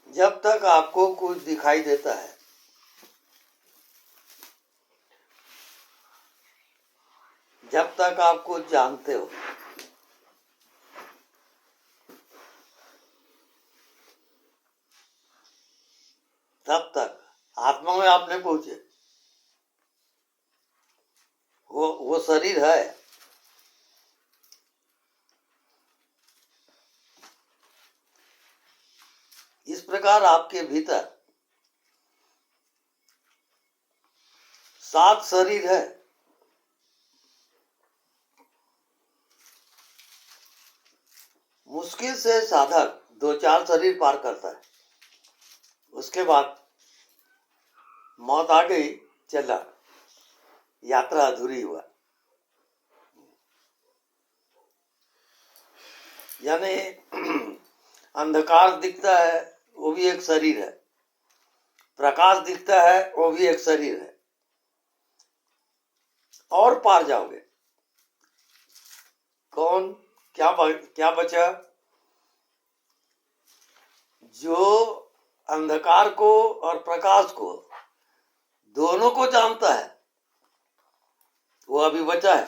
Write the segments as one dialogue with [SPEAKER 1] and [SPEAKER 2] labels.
[SPEAKER 1] जब तक आपको कुछ दिखाई देता है, जब तक आप कुछ जानते हो, तब तक आत्मा में आप नहीं पहुंचे। वो शरीर है। इस प्रकार आपके भीतर 7 शरीर है। मुश्किल से साधक 2-4 शरीर पार करता है, उसके बाद मौत आ गई, चला, यात्रा अधूरी हुआ। यानी अंधकार दिखता है, वो भी एक शरीर है। प्रकाश दिखता है, वो भी एक शरीर है। और पार जाओगे। कौन क्या बचा? जो अंधकार को और प्रकाश को दोनों को जानता है, वो अभी बचा है।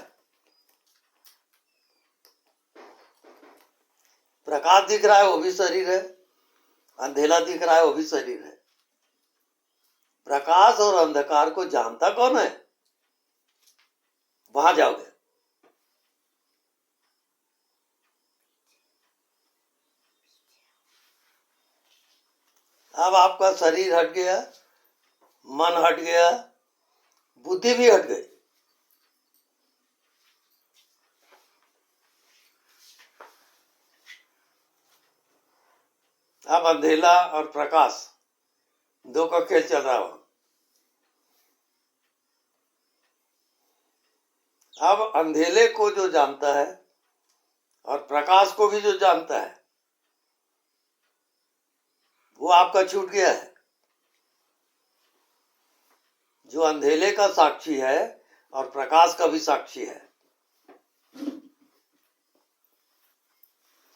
[SPEAKER 1] प्रकाश दिख रहा है, वो भी शरीर है। अंधेरा दिख रहा है, वो भी शरीर है। प्रकाश और अंधकार को जानता कौन है? वहां जाओगे। अब आपका शरीर हट गया, मन हट गया, बुद्धि भी हट गई। अब अंधेरा और प्रकाश दो का खेल चल रहा हो। अब अंधेरे को जो जानता है और प्रकाश को भी जो जानता है, वो आपका छूट गया है। जो अंधेरे का साक्षी है और प्रकाश का भी साक्षी है,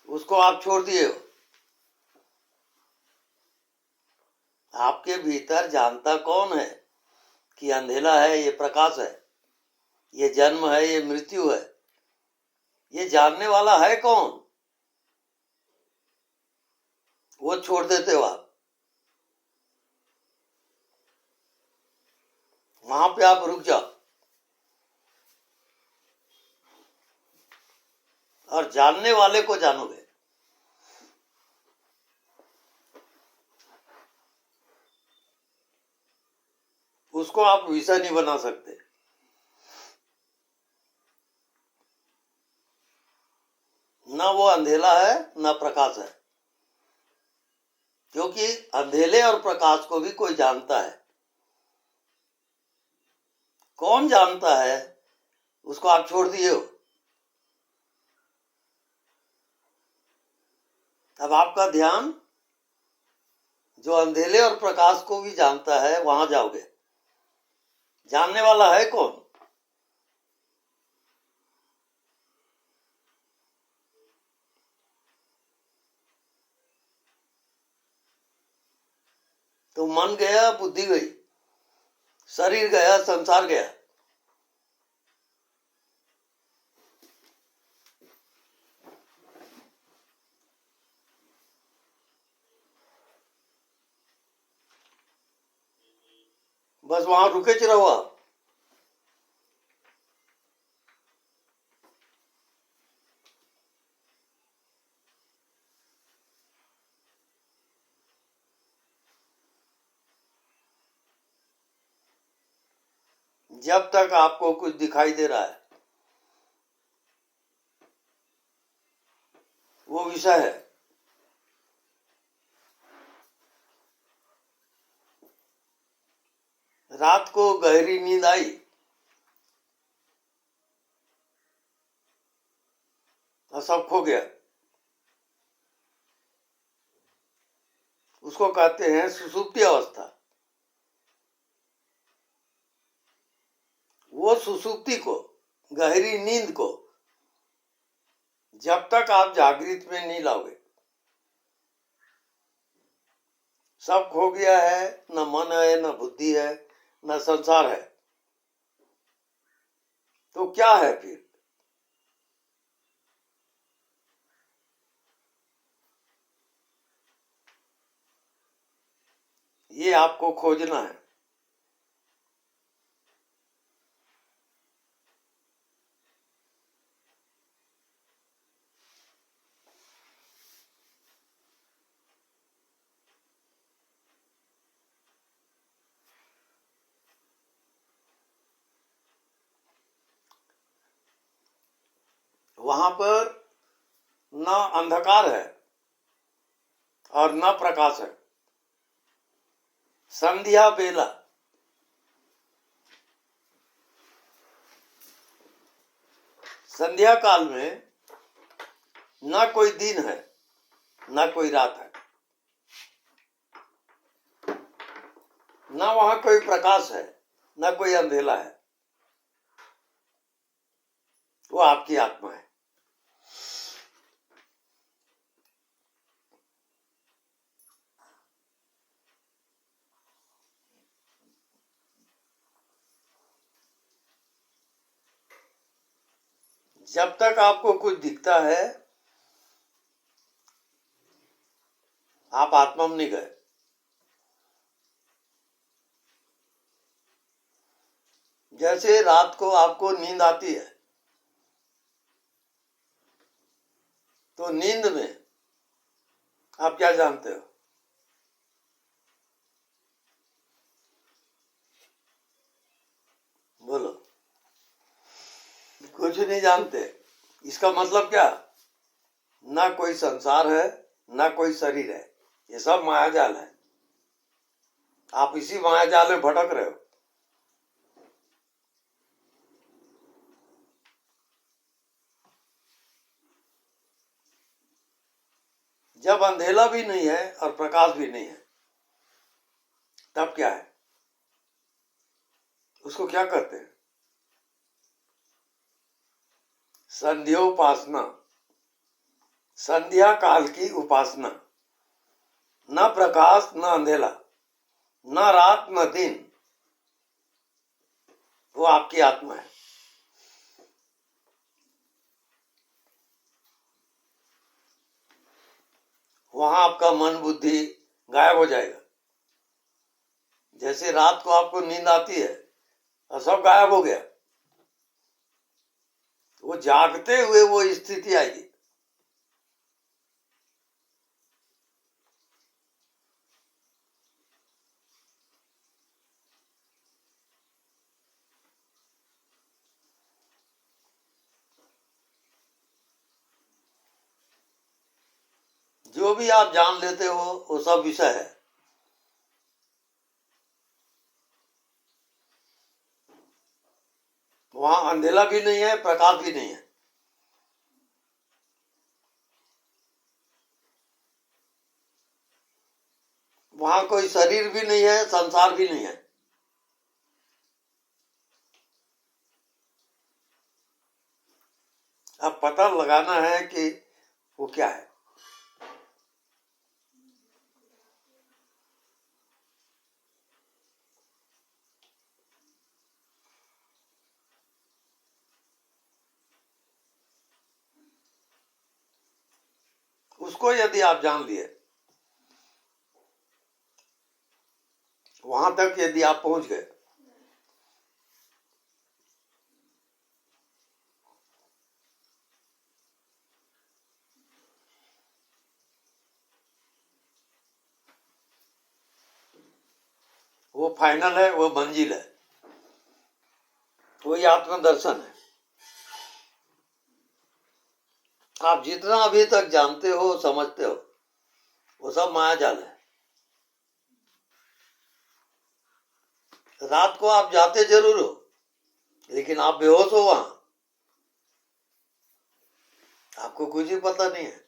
[SPEAKER 1] उसको आप छोड़ दिए हो। आपके भीतर जानता कौन है कि अंधेरा है, ये प्रकाश है, ये जन्म है, ये मृत्यु है? ये जानने वाला है कौन? वो छोड़ देते हो आप। वहां पे आप रुक जाओ और जानने वाले को जानोगे। उसको आप विषय नहीं बना सकते। ना वो अंधेरा है, ना प्रकाश है। क्योंकि अंधेरे और प्रकाश को भी कोई जानता है। कौन जानता है, उसको आप छोड़ दिए हो। अब आपका ध्यान जो अंधेरे और प्रकाश को भी जानता है, वहां जाओगे। जानने वाला है कौन? तो मन गया, बुद्धि गई, शरीर गया, संसार गया। बस वहां रुके रहो आप। जब तक आपको कुछ दिखाई दे रहा है, वो विषय है। रात को गहरी नींद आई, और सब खो गया। उसको कहते हैं सुषुप्ति अवस्था। वो सुषुप्ति को, गहरी नींद को जब तक आप जागृत में नहीं लाओगे, सब खो गया है, न मन है, न बुद्धि है, न संसार है, तो क्या है फिर? ये आपको खोजना है। वहां पर न अंधकार है और न प्रकाश है। संध्या बेला, संध्या काल में न कोई दिन है, न कोई रात है, न वहां कोई प्रकाश है, न कोई अंधेला है। वो आपकी आत्मा है। जब तक आपको कुछ दिखता है, आप आत्मा में नहीं गए। जैसे रात को आपको नींद आती है, तो नींद में आप क्या जानते हो? बोलो। कुछ नहीं जानते। इसका मतलब क्या? ना कोई संसार है, ना कोई शरीर है, ये सब मायाजाल है। आप इसी मायाजाल में भटक रहे हो। जब अंधेला भी नहीं है और प्रकाश भी नहीं है, तब क्या है? उसको क्या कहते हैं? संध्योपासना, संध्या काल की उपासना। न प्रकाश, न अंधेला, न रात, न दिन, वो आपकी आत्मा है। वहां आपका मन बुद्धि गायब हो जाएगा। जैसे रात को आपको नींद आती है और सब गायब हो गया, वो जागते हुए वो स्थिति आएगी। जो भी आप जान लेते हो वो सब विषय है। वहां अंधेला भी नहीं है, प्रकाश भी नहीं है। वहां कोई शरीर भी नहीं है, संसार भी नहीं है। अब पता लगाना है कि वो क्या है। उसको यदि आप जान लिए, वहां तक यदि आप पहुंच गए, वो फाइनल है, वो मंजिल है, वही आत्मदर्शन है। आप जितना अभी तक जानते हो, समझते हो, वो सब मायाजाल है। रात को आप जाते जरूर हो, लेकिन आप बेहोश हो वहां, आपको कुछ ही पता नहीं है।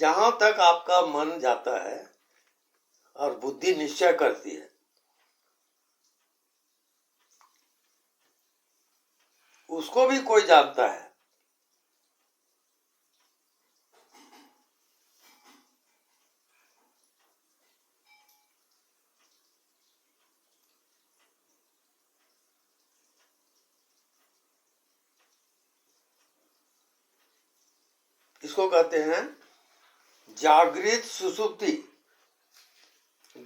[SPEAKER 1] जहां तक आपका मन जाता है और बुद्धि निश्चय करती है, उसको भी कोई जानता है। इसको कहते हैं जागृत सुसुप्ति।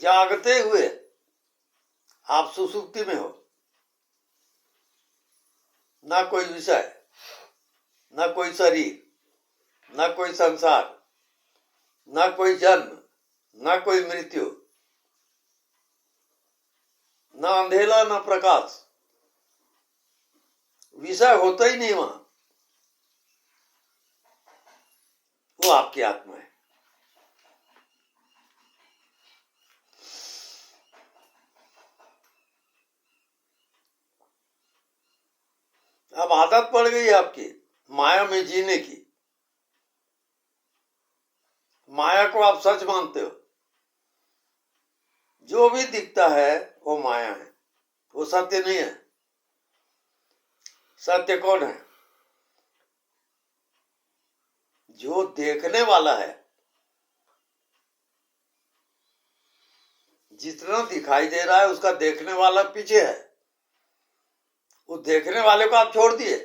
[SPEAKER 1] जागते हुए आप सुसुप्ति में हो, ना कोई विषय, ना कोई शरीर, ना कोई संसार, ना कोई जन्म, ना कोई मृत्यु, ना अंधेला ना प्रकाश। विषय होता ही नहीं वहां, वो आपकी आत्मा है। अब आदत पड़ गई है आपकी माया में जीने की। माया को आप सच मानते हो। जो भी दिखता है वो माया है, वो सत्य नहीं है। सत्य कौन है? जो देखने वाला है। जितना दिखाई दे रहा है उसका देखने वाला पीछे है। उस देखने वाले को आप छोड़ दिए।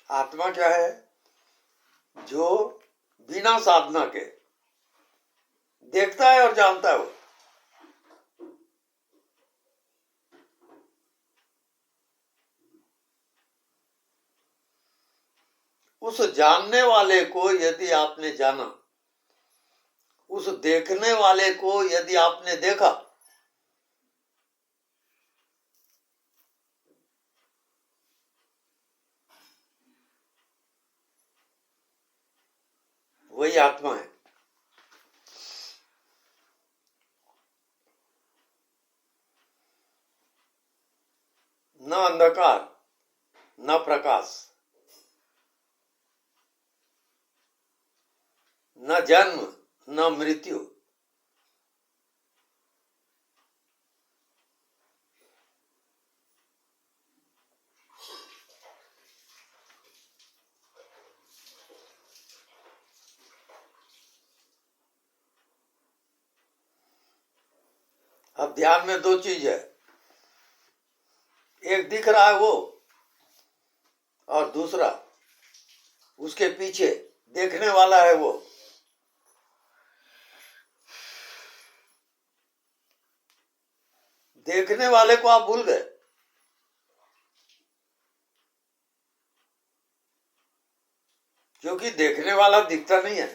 [SPEAKER 1] आत्मा क्या है? जो बिना साधना के देखता है और जानता है वो। उस जानने वाले को यदि आपने जाना, उस देखने वाले को यदि आपने देखा, वही आत्मा है। न अंधकार न प्रकाश, न जन्म न मृत्यु। अब ध्यान में दो चीज है। एक दिख रहा है वो, और दूसरा उसके पीछे देखने वाला है वो। देखने वाले को आप भूल गए, क्योंकि देखने वाला दिखता नहीं है।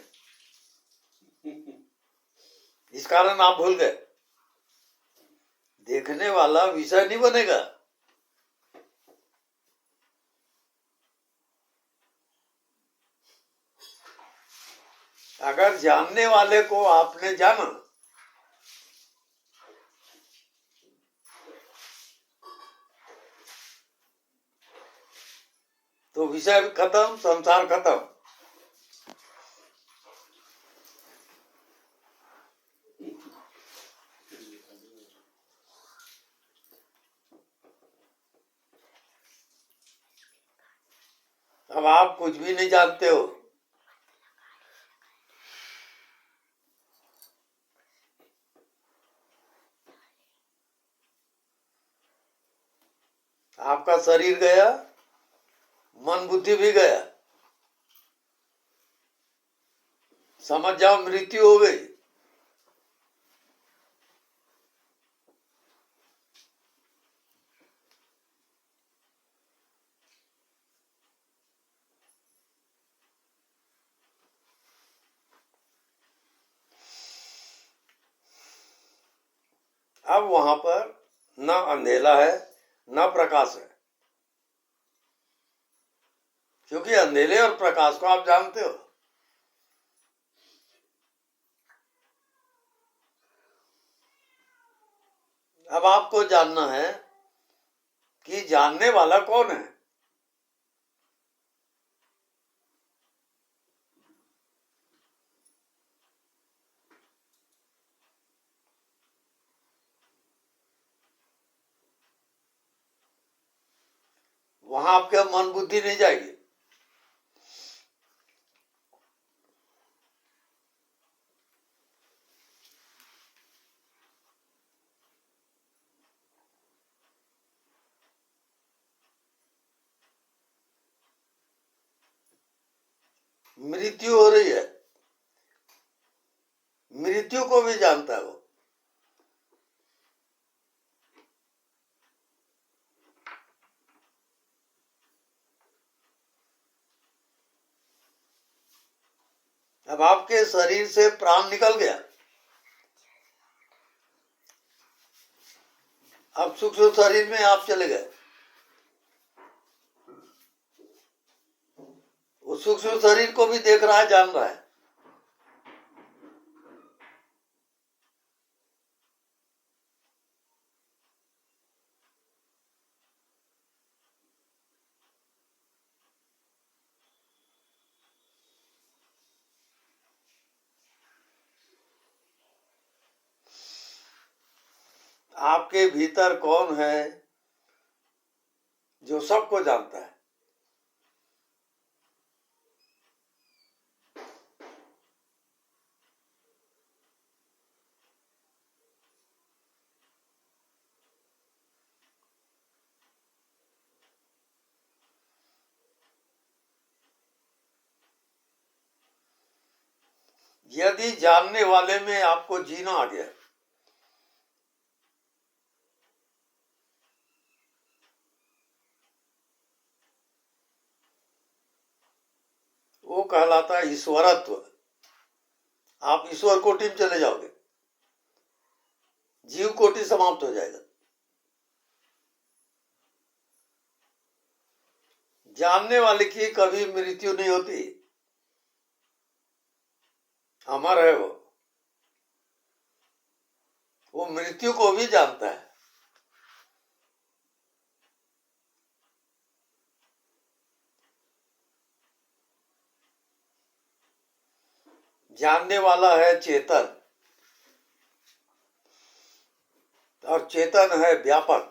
[SPEAKER 1] इस कारण आप भूल गए। देखने वाला विषय नहीं बनेगा। अगर जानने वाले को आपने जाना, तो विषय भी खत्म, संसार खत्म। अब आप कुछ भी नहीं जानते हो। आपका शरीर गया, मन बुद्धि भी गया। समझ जाओ मृत्यु हो गई। अब वहां पर न अंधेला है न प्रकाश है, क्योंकि अंधेले और प्रकाश को आप जानते हो। अब आपको जानना है कि जानने वाला कौन है। वहां आपके मन बुद्धि नहीं जाएगी। मृत्यु हो रही है, मृत्यु को भी जानता है वो। अब आपके शरीर से प्राण निकल गया, अब सूक्ष्म शरीर में आप चले गए। वो सूक्ष्म शरीर को भी देख रहा है, जान रहा है। आपके भीतर कौन है जो सबको जानता है? यदि जानने वाले में आपको जीना आ गया, वो कहलाता है ईश्वरत्व। आप ईश्वर कोटि में चले जाओगे, जीव कोटि समाप्त हो जाएगा। जानने वाले की कभी मृत्यु नहीं होती, अमर है वो मृत्यु को भी जानता है। जानने वाला है चेतन, और चेतन है व्यापक।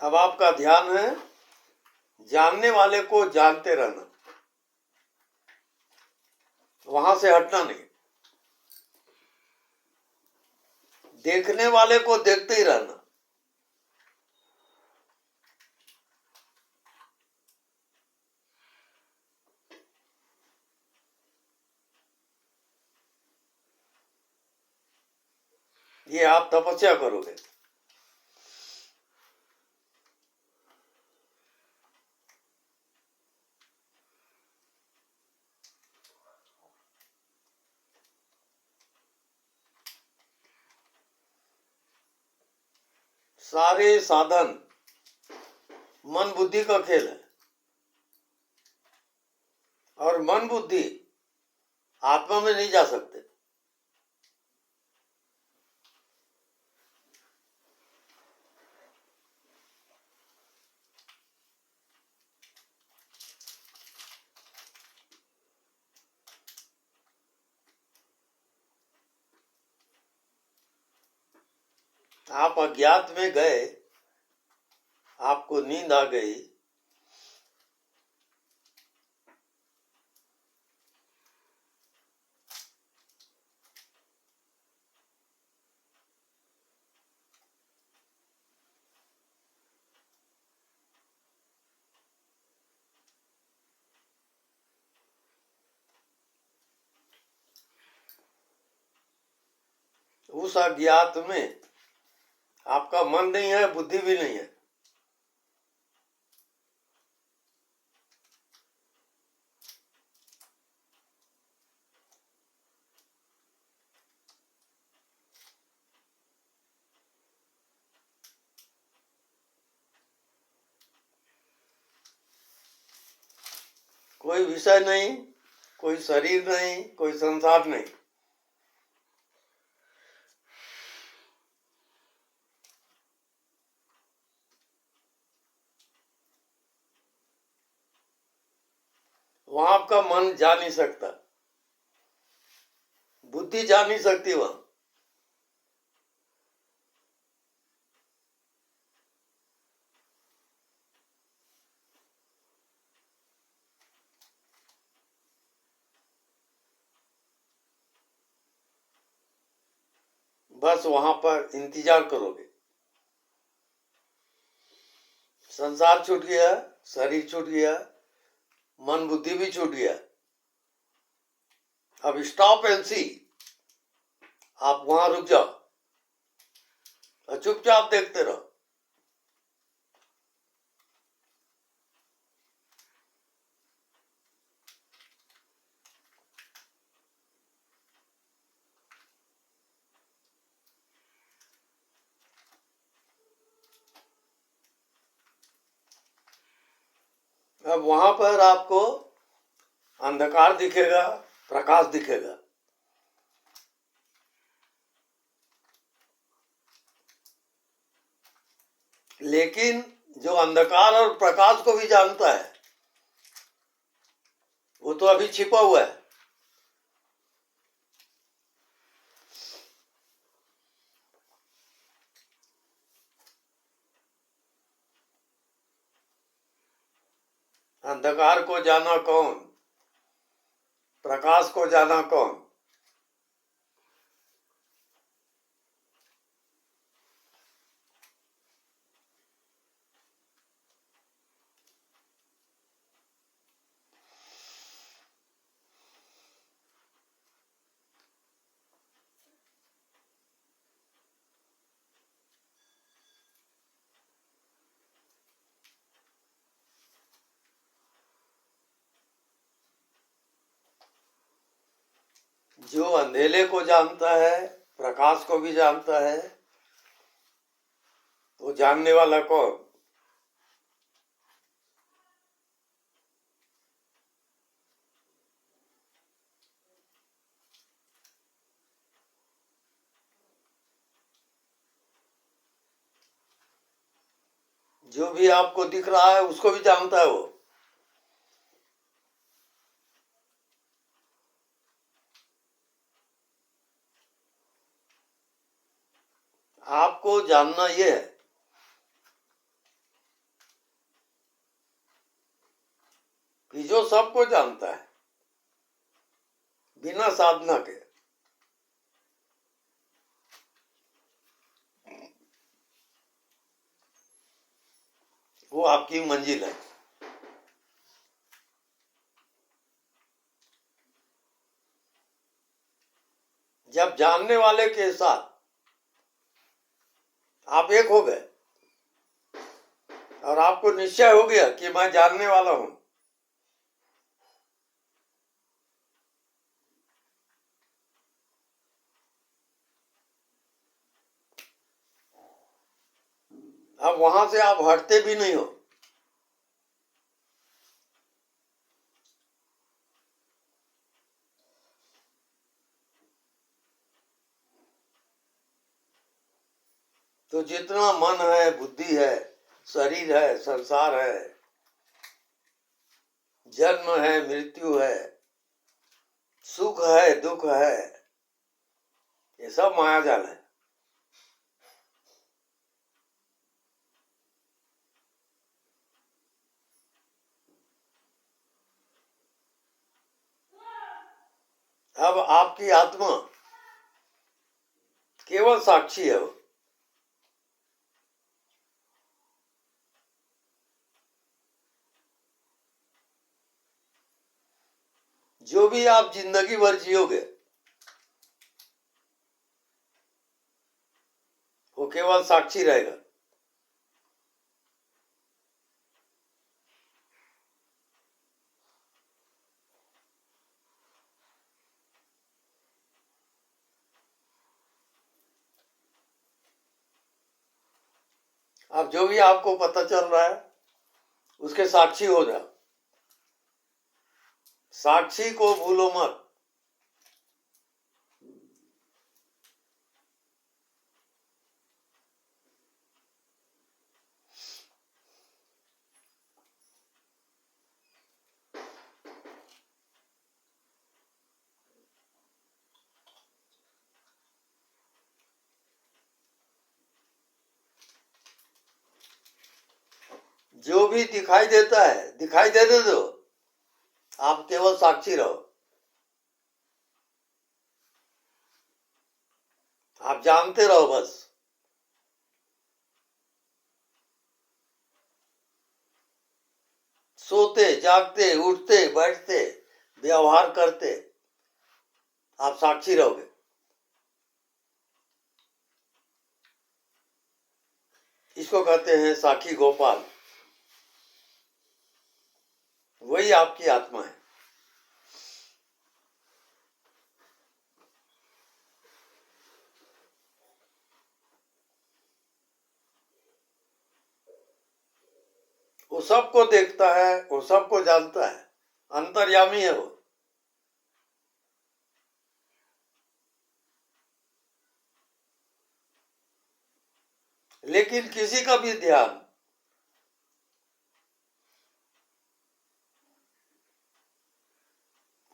[SPEAKER 1] अब आपका ध्यान है जानने वाले को जानते रहना, वहां से हटना नहीं। देखने वाले को देखते ही रहना। ये आप तपस्या करोगे। सारे साधन मन बुद्धि का खेल है, और मन बुद्धि आत्मा में नहीं जा सकते। आप अज्ञात में गए, आपको नींद आ गई, उस अज्ञात में आपका मन नहीं है, बुद्धि भी नहीं है। कोई विषय नहीं, कोई शरीर नहीं, कोई संसार नहीं। वहां आपका मन जा नहीं सकता, बुद्धि जा नहीं सकती वहां। बस वहां पर इंतजार करोगे। संसार छूट गया, शरीर छूट गया, मन बुद्धि भी छूट गया। अब स्टॉप एंड सी, आप वहां रुक जाओ और चुपचाप देखते रहो। अब वहां पर आपको अंधकार दिखेगा, प्रकाश दिखेगा। लेकिन जो अंधकार और प्रकाश को भी जानता है, वो तो अभी छिपा हुआ है। अंधकार को जाना कौन, प्रकाश को जाना कौन? जो अंधेले को जानता है, प्रकाश को भी जानता है, वो जानने वाला कौन? जो भी आपको दिख रहा है उसको भी जानता है वो। आपको जानना ये है कि जो सबको जानता है बिना साधना के, वो आपकी मंजिल है। जब जानने वाले के साथ आप एक हो गए और आपको निश्चय हो गया कि मैं जानने वाला हूं, अब वहां से आप हटते भी नहीं हो। तो जितना मन है, बुद्धि है, शरीर है, संसार है, जन्म है, मृत्यु है, सुख है, दुख है, ये सब मायाजाल है। अब आपकी आत्मा केवल साक्षी है। वो जो भी आप जिंदगी भर जियोगे वो केवल साक्षी रहेगा। अब जो भी आपको पता चल रहा है उसके साक्षी हो जाओ। साक्षी को भूलो मत। जो भी दिखाई देता है दिखाई देने दो, आप केवल साक्षी रहो। आप जानते रहो बस। सोते जागते उठते बैठते व्यवहार करते आप साक्षी रहोगे। इसको कहते हैं साक्षी गोपाल। वही आपकी आत्मा है। वो सबको देखता है, वो सबको जानता है, अंतर्यामी है वो। लेकिन किसी का भी ध्यान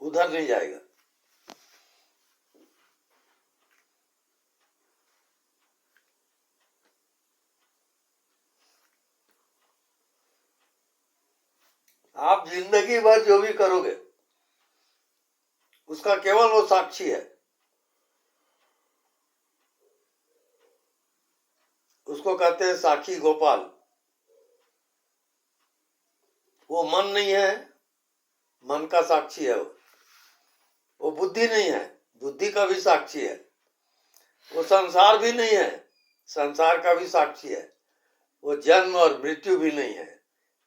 [SPEAKER 1] उधर नहीं जाएगा। आप जिंदगी भर जो भी करोगे उसका केवल वो साक्षी है। उसको कहते हैं साक्षी गोपाल। वो मन नहीं है, मन का साक्षी है वो बुद्धि नहीं है, बुद्धि का भी साक्षी है। वो संसार भी नहीं है, संसार का भी साक्षी है। वो जन्म और मृत्यु भी नहीं है,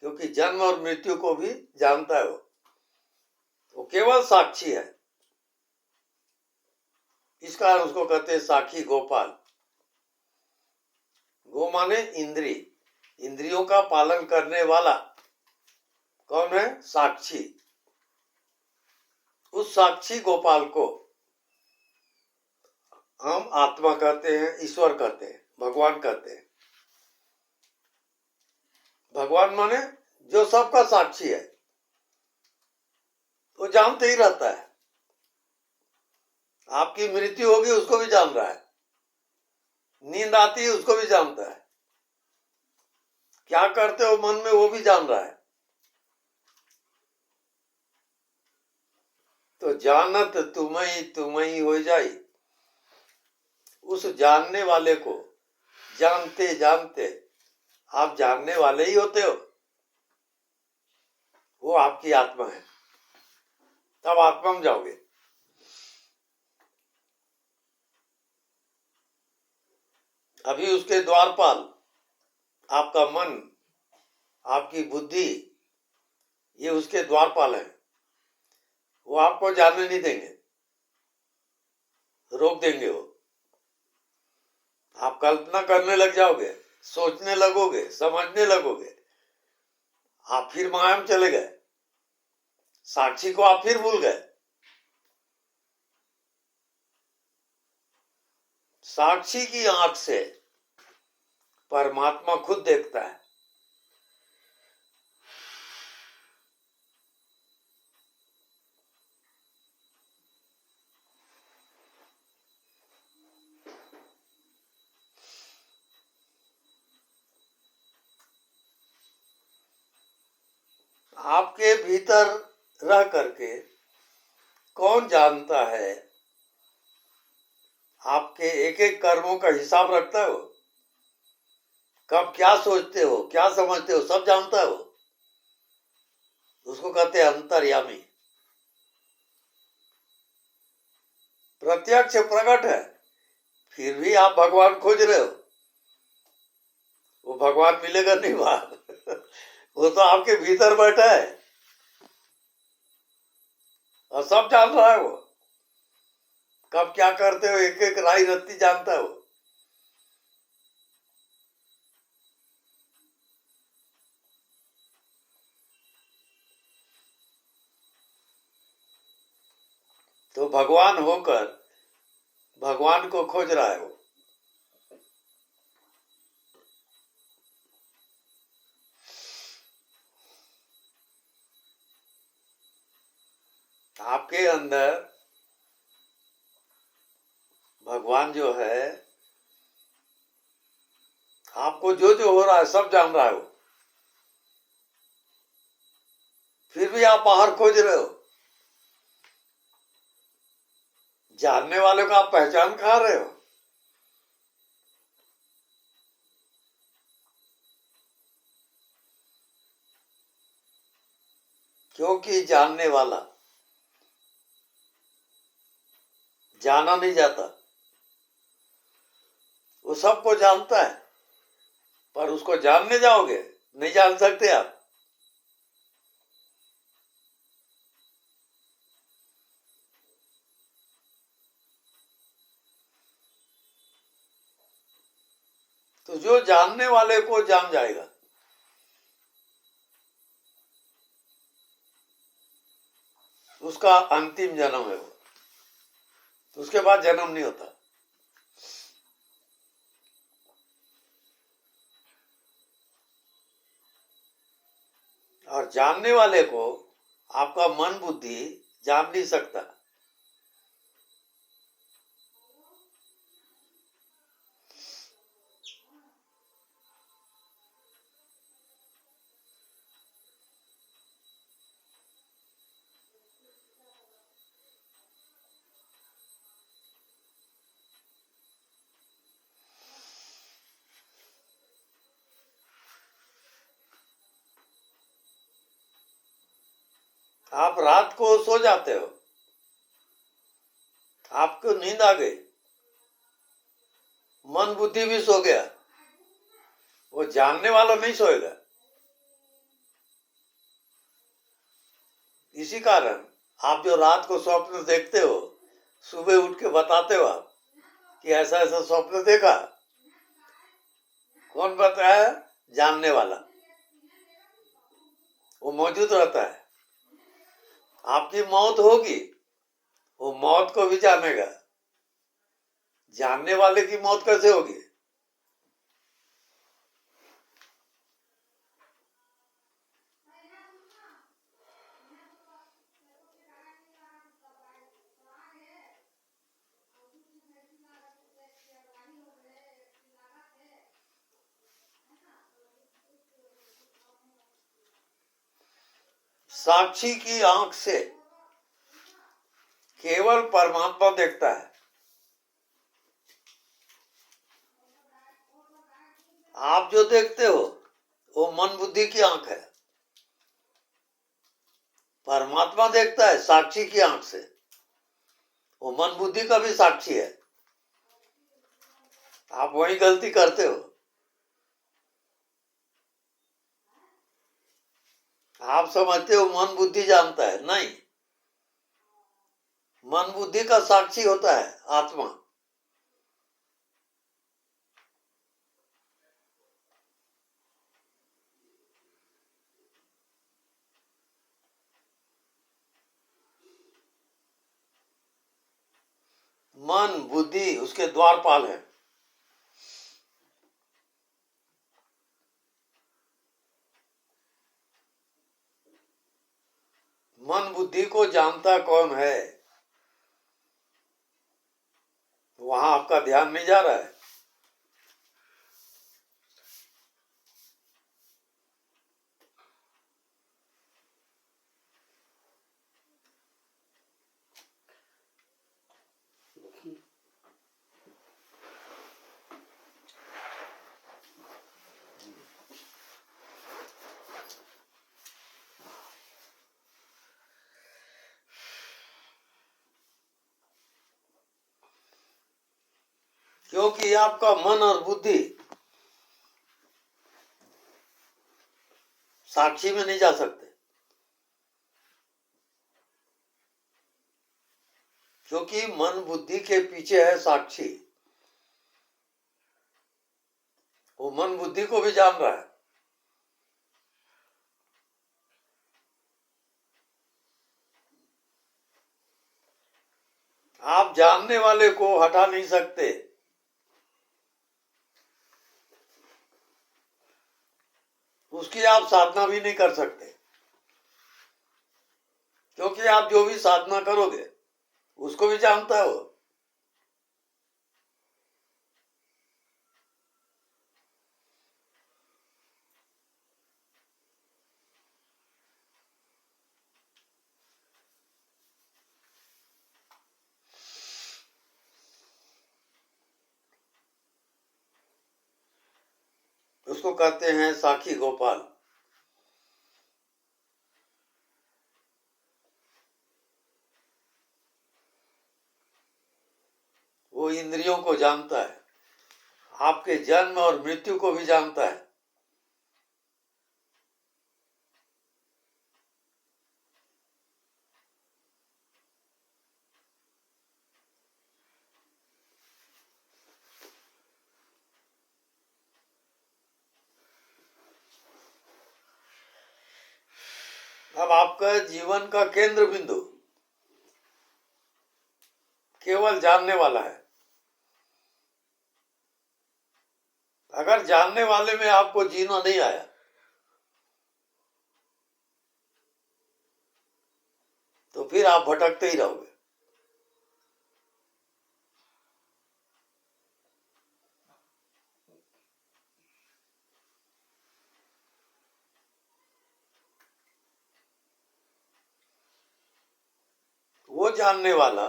[SPEAKER 1] क्योंकि जन्म और मृत्यु को भी जानता है वो केवल साक्षी है। इस कारण उसको कहते हैं साक्षी गोपाल। गो माने इंद्री, इंद्रियों का पालन करने वाला कौन है? साक्षी। उस साक्षी गोपाल को हम आत्मा कहते हैं, ईश्वर कहते हैं, भगवान कहते हैं। भगवान माने जो सबका साक्षी है, वो जानते ही रहता है। आपकी मृत्यु होगी उसको भी जान रहा है, नींद आती है उसको भी जानता है, क्या करते हो मन में वो भी जान रहा है। तो जानत तुम्हें हो जाई। उस जानने वाले को जानते जानते आप जानने वाले ही होते हो। वो आपकी आत्मा है, तब आत्मा में जाओगे। अभी उसके द्वारपाल आपका मन, आपकी बुद्धि, ये उसके द्वारपाल हैं। वो आपको जानने नहीं देंगे, रोक देंगे वो। आप कल्पना करने लग जाओगे, सोचने लगोगे, समझने लगोगे, आप फिर माया में चले गए। साक्षी को आप फिर भूल गए। साक्षी की आंख से परमात्मा खुद देखता है। आपके भीतर रह करके कौन जानता है? आपके एक एक कर्मों का हिसाब रखता है वो। कब क्या सोचते हो, क्या समझते हो, सब जानता है वो। उसको कहते हैं अंतर्यामी। प्रत्यक्ष प्रकट है, फिर भी आप भगवान खोज रहे हो। वो भगवान मिलेगा नहीं बाहर। वो तो आपके भीतर बैठा है और सब जान रहा है वो। कब क्या करते हो एक एक राई रत्ती जानता है वो। तो भगवान होकर भगवान को खोज रहा है वो। आपके अंदर भगवान जो है, आपको जो जो हो रहा है सब जान रहा है वो, फिर भी आप बाहर खोज रहे हो। जानने वाले को आप पहचान कहाँ रहे हो? क्योंकि जानने वाला जाना नहीं जाता, वो सबको जानता है, पर उसको जानने जाओगे नहीं जान सकते आप। तो जो जानने वाले को जान जाएगा, उसका अंतिम जन्म है वो, तो उसके बाद जन्म नहीं होता। और जानने वाले को आपका मन बुद्धि जान नहीं सकता। आप रात को सो जाते हो, आपको नींद आ गई, मन बुद्धि भी सो गया, वो जानने वाला नहीं सोएगा। इसी कारण आप जो रात को स्वप्न देखते हो, सुबह उठ के बताते हो आप कि ऐसा ऐसा स्वप्न देखा। कौन बताया? जानने वाला, वो मौजूद रहता है। आपकी मौत होगी, वो मौत को भी जानेगा। जानने वाले की मौत कैसे होगी? साक्षी की आंख से केवल परमात्मा देखता है। आप जो देखते हो वो मन बुद्धि की आंख है। परमात्मा देखता है साक्षी की आंख से, वो मन बुद्धि का भी साक्षी है। आप वही गलती करते हो। आप समझते हो मन बुद्धि जानता है, नहीं। मन बुद्धि का साक्षी होता है आत्मा। मन बुद्धि उसके द्वारपाल है। मन बुद्धि को जानता कौन है, वहां आपका ध्यान नहीं जा रहा है। क्योंकि आपका मन और बुद्धि साक्षी में नहीं जा सकते, क्योंकि मन बुद्धि के पीछे है साक्षी। वो मन बुद्धि को भी जान रहा है। आप जानने वाले को हटा नहीं सकते, उसकी आप साधना भी नहीं कर सकते, क्योंकि आप जो भी साधना करोगे उसको भी जानता है वो। उसको कहते हैं साखी गोपाल। वो इंद्रियों को जानता है, आपके जन्म और मृत्यु को भी जानता है। अब आपका जीवन का केंद्र बिंदु केवल जानने वाला है। अगर जानने वाले में आपको जीना नहीं आया तो फिर आप भटकते ही रहोगे। वो जानने वाला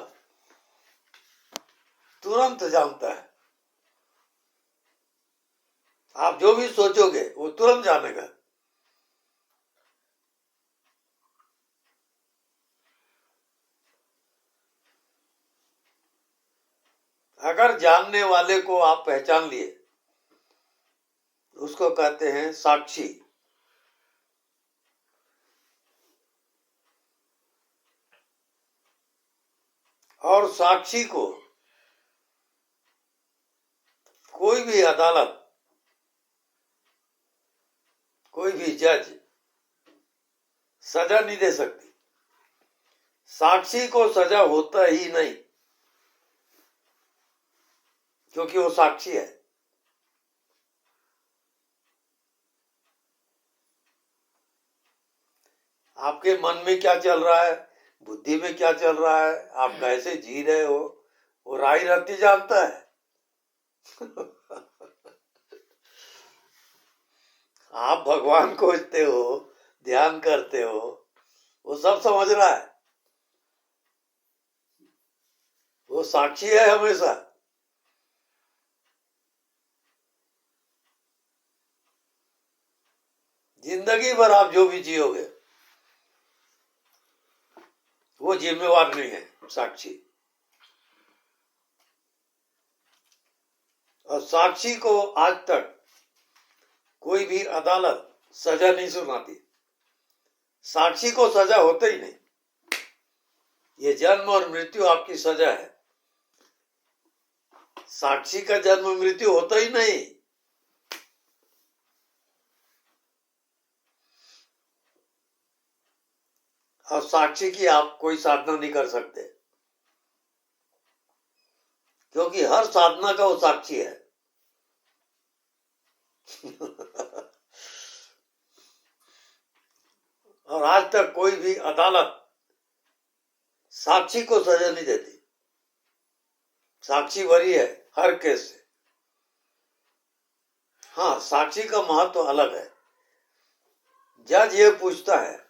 [SPEAKER 1] तुरंत जानता है, आप जो भी सोचोगे वो तुरंत जानेगा। अगर जानने वाले को आप पहचान लिए उसको कहते हैं साक्षी। और साक्षी को कोई भी अदालत, कोई भी जज सजा नहीं दे सकती। साक्षी को सजा होता ही नहीं, क्योंकि वो साक्षी है। आपके मन में क्या चल रहा है, बुद्धि में क्या चल रहा है, आप कैसे जी रहे हो, वो राई रत्ती जानता है। आप भगवान खोजते हो, ध्यान करते हो, वो सब समझ रहा है। वो साक्षी है हमेशा। जिंदगी भर आप जो भी जियोगे वो जिम्मेवार नहीं है साक्षी। और साक्षी को आज तक कोई भी अदालत सजा नहीं सुनाती। साक्षी को सजा होता ही नहीं। ये जन्म और मृत्यु आपकी सजा है। साक्षी का जन्म मृत्यु होता ही नहीं। और साक्षी की आप कोई साधना नहीं कर सकते, क्योंकि हर साधना का वो साक्षी है। और आज तक कोई भी अदालत साक्षी को सजा नहीं देती। साक्षी बरी है हर केस से। हाँ, साक्षी का महत्व अलग है। जज ये पूछता है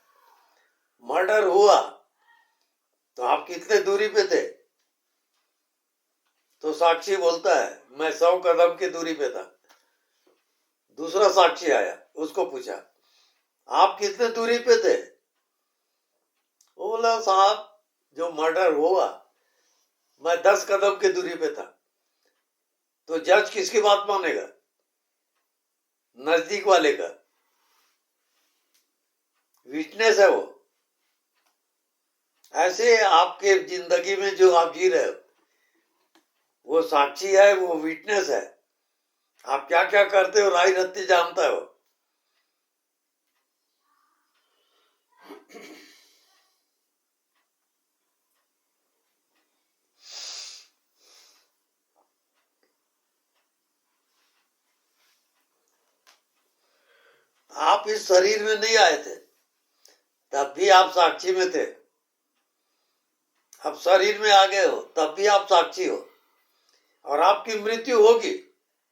[SPEAKER 1] मर्डर हुआ तो आप कितने दूरी पे थे, तो साक्षी बोलता है मैं 100 कदम की दूरी पे था। दूसरा साक्षी आया, उसको पूछा आप कितने दूरी पे थे, वो बोला साहब जो मर्डर हुआ मैं 10 कदम की दूरी पे था। तो जज किसकी बात मानेगा? नजदीक वाले का। विटनेस है वो। ऐसे आपके जिंदगी में जो आप जी रहे हो वो साक्षी है, वो विटनेस है। आप क्या क्या करते हो राई रत्ती जानता हो। आप इस शरीर में नहीं आए थे, तब भी आप साक्षी में थे। अब शरीर में आ गए हो, तब भी आप साक्षी हो। और आपकी मृत्यु होगी,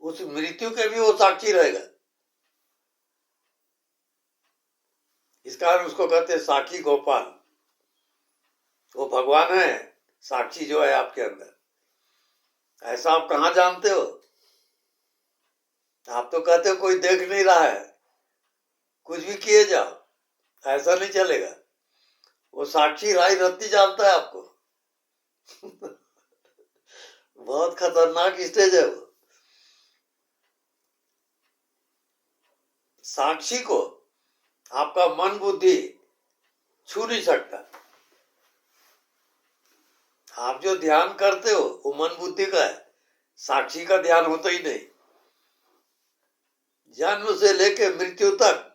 [SPEAKER 1] उस मृत्यु के भी वो साक्षी रहेगा। इस कारण उसको कहते हैं साक्षी गोपाल। वो भगवान है, साक्षी जो है आपके अंदर। ऐसा आप कहाँ जानते हो? आप तो कहते हो कोई देख नहीं रहा है, कुछ भी किए जाओ, ऐसा नहीं चलेगा। वो साक्षी राय रत्ती जानता है आपको। बहुत खतरनाक स्टेज है वो। साक्षी को आपका मन बुद्धि छू नहीं सकता। आप जो ध्यान करते हो वो मन बुद्धि का है, साक्षी का ध्यान होता ही नहीं। जन्म से लेके मृत्यु तक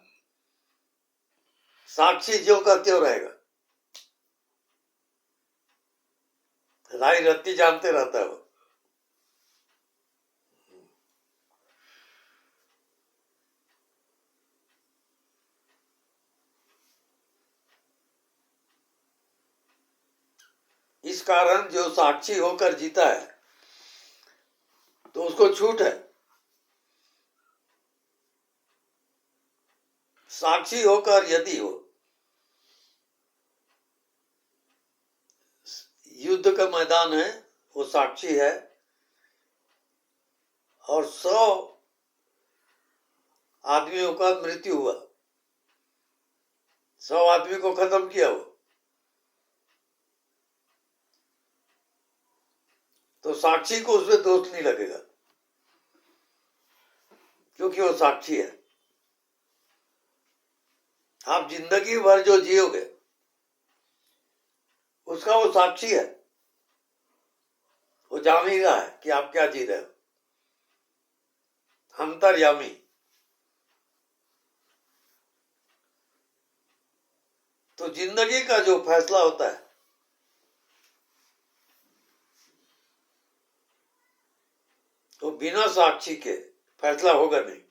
[SPEAKER 1] साक्षी जो करते हो रहेगा। राय रत्ती जानते रहता है वो। इस कारण जो साक्षी होकर जीता है तो उसको छूट है। साक्षी होकर यदि हो, युद्ध का मैदान है, वो साक्षी है, और 100 आदमियों का मृत्यु हुआ, 100 आदमी को खत्म किया वो, तो साक्षी को उसमें दोष नहीं लगेगा, क्योंकि वो साक्षी है। आप जिंदगी भर जो जियोगे उसका वो साक्षी है। वो जान ही रहा है कि आप क्या जी रहे हो। अंतर्यामी। तो जिंदगी का जो फैसला होता है तो बिना साक्षी के फैसला होगा नहीं।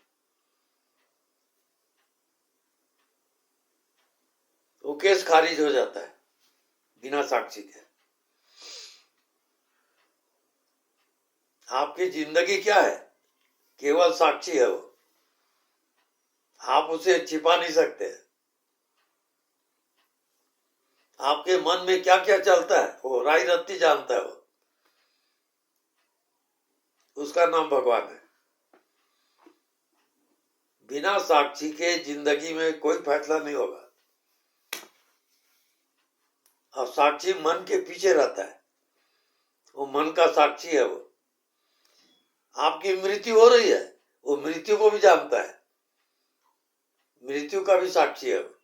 [SPEAKER 1] वो केस खारिज हो जाता है बिना साक्षी के। आपकी जिंदगी क्या है? केवल साक्षी है वो। आप उसे छिपा नहीं सकते। आपके मन में क्या क्या चलता है वो राय रत्ती जानता है वो। उसका नाम भगवान है। बिना साक्षी के जिंदगी में कोई फैसला नहीं होगा। और साक्षी मन के पीछे रहता है, वो मन का साक्षी है वो। आपकी मृत्यु हो रही है, वो मृत्यु को भी जानता है, मृत्यु का भी साक्षी है वो।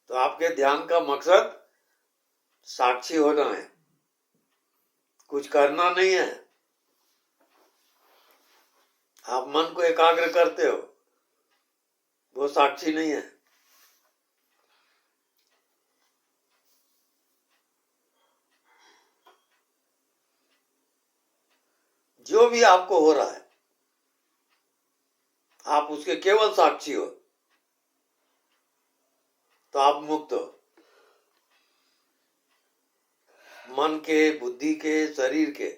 [SPEAKER 1] तो आपके ध्यान का मकसद साक्षी होना है, कुछ करना नहीं है। आप मन को एकाग्र करते हो, वो साक्षी नहीं है। जो भी आपको हो रहा है आप उसके केवल साक्षी हो, तो आप मुक्त हो। मन के, बुद्धि के, शरीर के,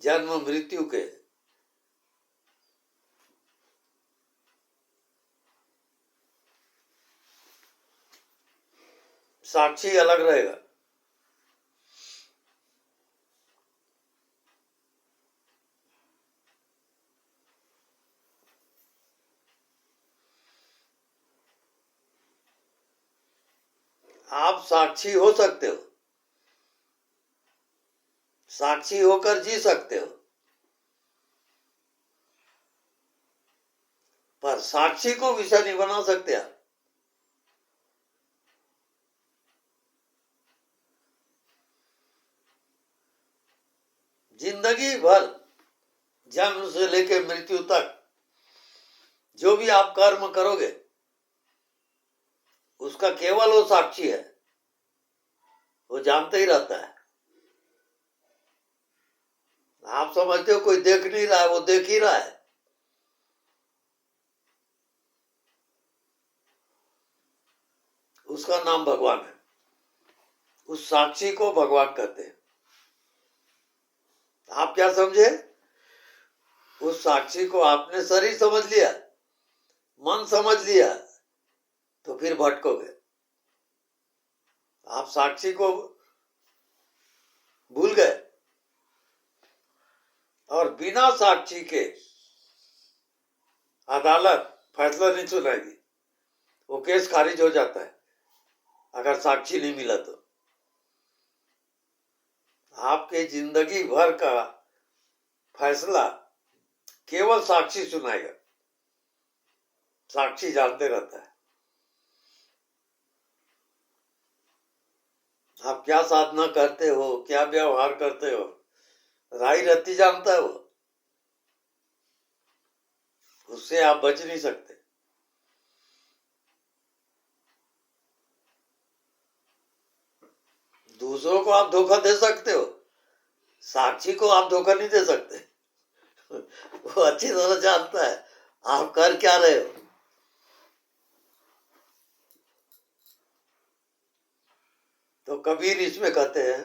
[SPEAKER 1] जन्म मृत्यु के। साक्षी अलग रहेगा। आप साक्षी हो सकते हो, साक्षी होकर जी सकते हो, पर साक्षी को विषय नहीं बना सकते आप। जिंदगी भर जन्म से लेकर मृत्यु तक जो भी आप कर्म करोगे उसका केवल वो साक्षी है, वो जानते ही रहता है। आप समझते हो कोई देख नहीं रहा है, वो देख ही रहा है। उसका नाम भगवान है। उस साक्षी को भगवान कहते हैं। आप क्या समझे? उस साक्षी को आपने शरीर समझ लिया, मन समझ लिया, तो फिर भटकोगे। आप साक्षी को भूल गए और बिना साक्षी के अदालत फैसला नहीं सुनाएगी। वो केस खारिज हो जाता है अगर साक्षी नहीं मिला तो। आपके जिंदगी भर का फैसला केवल साक्षी सुनाएगा। साक्षी जानते रहता है आप क्या साधना करते हो, क्या व्यवहार करते हो। राई रत्ती जानता है वो। उससे आप बच नहीं सकते। दूसरों को आप धोखा दे सकते हो, साक्षी को आप धोखा नहीं दे सकते। वो अच्छी तरह जानता है आप कर क्या रहे हो। तो कबीर इसमें कहते हैं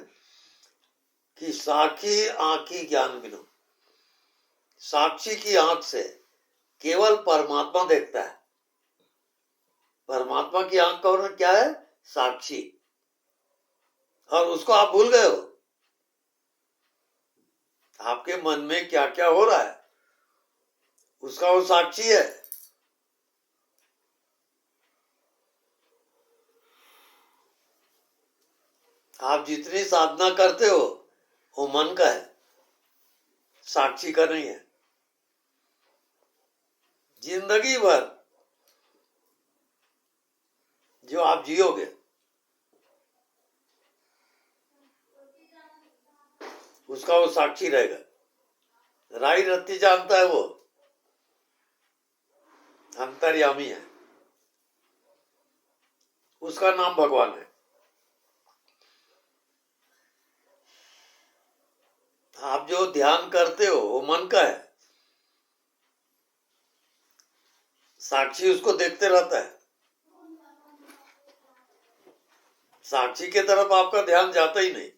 [SPEAKER 1] कि साखी आंखी ज्ञान बिनु। साक्षी की आंख से केवल परमात्मा देखता है। परमात्मा की आंख कौन है? क्या है? साक्षी। और उसको आप भूल गए हो। आपके मन में क्या क्या हो रहा है उसका वो साक्षी है। आप जितनी साधना करते हो वो मन का है, साक्षी का नहीं है। जिंदगी भर जो आप जियोगे उसका वो साक्षी रहेगा। राई रत्ती जानता है वो, अंतर्यामी है। उसका नाम भगवान है। आप जो ध्यान करते हो वो मन का है, साक्षी उसको देखते रहता है। साक्षी के तरफ आपका ध्यान जाता ही नहीं।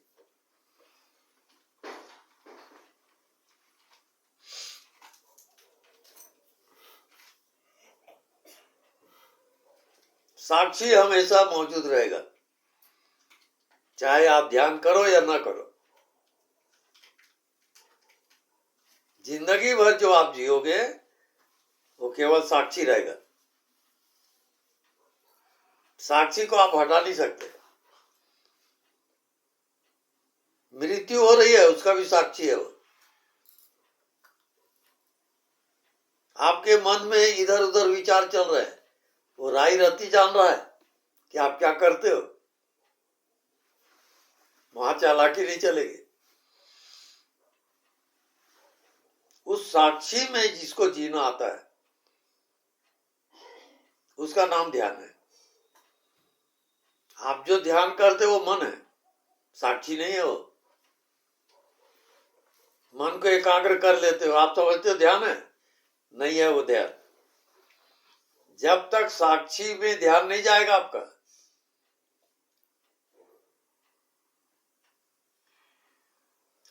[SPEAKER 1] साक्षी हमेशा मौजूद रहेगा, चाहे आप ध्यान करो या ना करो। जिंदगी भर जो आप जियोगे वो केवल साक्षी रहेगा। साक्षी को आप हटा नहीं सकते। मृत्यु हो रही है उसका भी साक्षी है वो। आपके मन में इधर उधर विचार चल रहे हैं, वो राई रत्ती जान रहा है कि आप क्या करते हो। वहां चालाकी नहीं चलेगी। उस साक्षी में जिसको जीना आता है उसका नाम ध्यान है। आप जो ध्यान करते हो वो मन है, साक्षी नहीं है वो। मन को एकाग्र कर लेते हो, आप समझते हो ध्यान है, नहीं है वो ध्यान। जब तक साक्षी में ध्यान नहीं जाएगा आपका,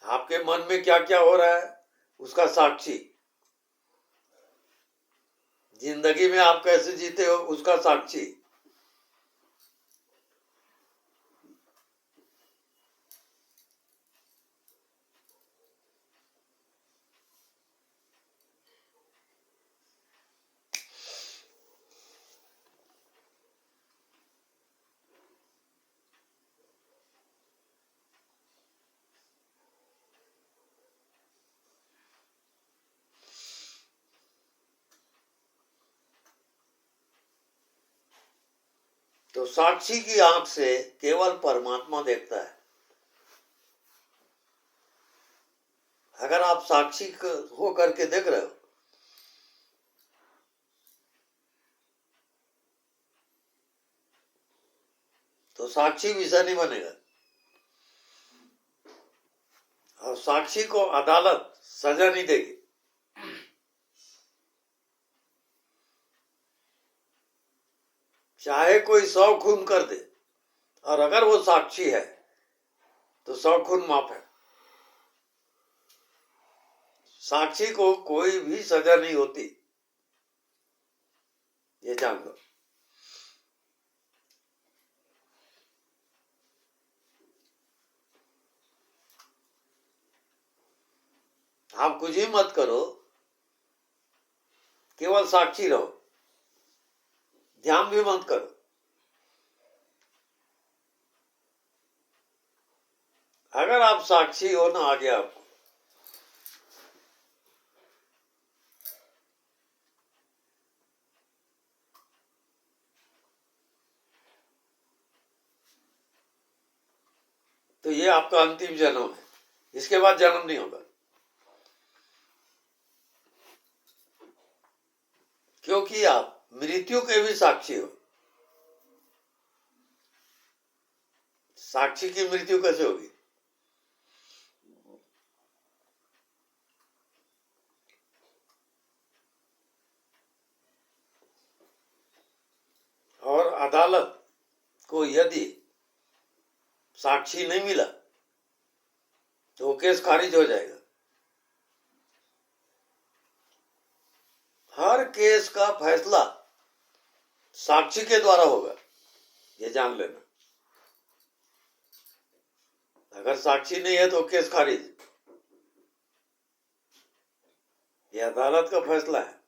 [SPEAKER 1] आपके मन में क्या क्या हो रहा है उसका साक्षी। जिंदगी में आप कैसे जीते हो उसका साक्षी। तो साक्षी की आंख से केवल परमात्मा देखता है। अगर आप साक्षी हो करके देख रहे हो तो साक्षी विषय नहीं बनेगा। और साक्षी को अदालत सजा नहीं देगी। चाहे कोई 100 खून कर दे और अगर वो साक्षी है तो 100 खून माफ है। साक्षी को कोई भी सजा नहीं होती, ये जान लो। आप कुछ ही मत करो, केवल साक्षी रहो, ध्यान भी मत करो। अगर आप साक्षी हो ना, आगे आपको तो ये आपका अंतिम जन्म है, इसके बाद जन्म नहीं होगा। क्योंकि आप मृत्यु के भी साक्षी हो। साक्षी की मृत्यु कैसे होगी? और अदालत को यदि साक्षी नहीं मिला तो वो केस खारिज हो जाएगा। हर केस का फैसला साक्षी के द्वारा होगा, ये जान लेना। अगर साक्षी नहीं है तो केस खारिज। ये अदालत का फैसला है।